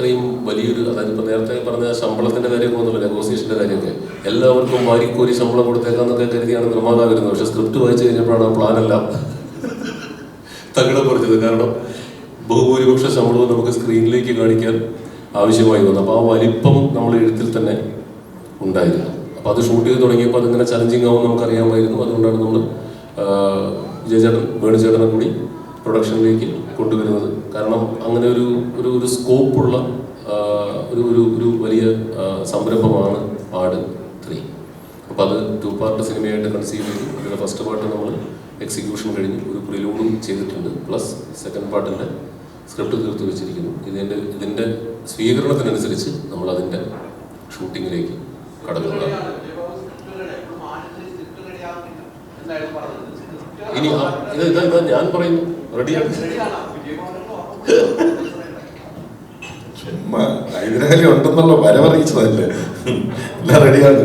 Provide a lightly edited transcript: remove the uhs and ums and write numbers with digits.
ഇത്രയും വലിയൊരു, അതായത് ഇപ്പോൾ നേരത്തെ പറഞ്ഞ ശമ്പളത്തിൻ്റെ കാര്യം പോകുന്നില്ല, നെഗോസിയേഷൻ്റെ കാര്യമൊക്കെ എല്ലാവർക്കും വാരിക്കോരി ശമ്പളം കൊടുത്തേക്കാന്നൊക്കെ കരുതിയാണ് നിർമ്മാതാവ് വരുന്നത്. പക്ഷേ സ്ക്രിപ്റ്റ് വായിച്ചു കഴിഞ്ഞപ്പോഴാണ് ആ പ്ലാനെല്ലാം തകിടം പറിച്ചത്. കാരണം ബഹുഭൂരിപക്ഷ ശമ്പളവും നമുക്ക് സ്ക്രീനിലേക്ക് കാണിക്കാൻ ആവശ്യമായി വന്നു. അപ്പോൾ ആ വലിപ്പം നമ്മൾ എഴുത്തിൽ തന്നെ ഉണ്ടായിരുന്നു. അപ്പോൾ അത് ഷൂട്ട് ചെയ്ത് തുടങ്ങിയപ്പോൾ അതിങ്ങനെ ചലഞ്ചിങ് ആവും നമുക്കറിയാമായിരുന്നു. അതുകൊണ്ടാണ് നമ്മൾ വിജയചേട്ടൻ വേണുചേട്ടനെ കൂടി പ്രൊഡക്ഷനിലേക്ക് കൊണ്ടുവരുന്നത്. കാരണം അങ്ങനെ ഒരു സ്കോപ്പുള്ള ഒരു വലിയ സംരംഭമാണ് ആട് 3. അപ്പോൾ അത് 2 പാർട്ട് സിനിമയായിട്ട് കൺസീവ് ചെയ്തു. അതിൻ്റെ ഫസ്റ്റ് പാർട്ട് നമ്മൾ എക്സിക്യൂഷൻ കഴിഞ്ഞ് ഒരു പ്രിലൂഡും ചെയ്തിട്ടുണ്ട്. പ്ലസ് സെക്കൻഡ് പാർട്ടിൻ്റെ സ്ക്രിപ്റ്റ് തീർത്ത് വെച്ചിരിക്കുന്നു. ഇതിൻ്റെ സ്വീകരണത്തിനനുസരിച്ച് നമ്മൾ അതിൻ്റെ ഷൂട്ടിങ്ങിലേക്ക് കടക്കുന്നതാണ്. ഇനി ഇതാ ഞാൻ പറയുന്നു, റെഡിയാണ്. ഹൈദരാലി ഉണ്ടെന്നുള്ള വരവറിയിച്ചതല്ലേ, എല്ലാം റെഡിയാണ്.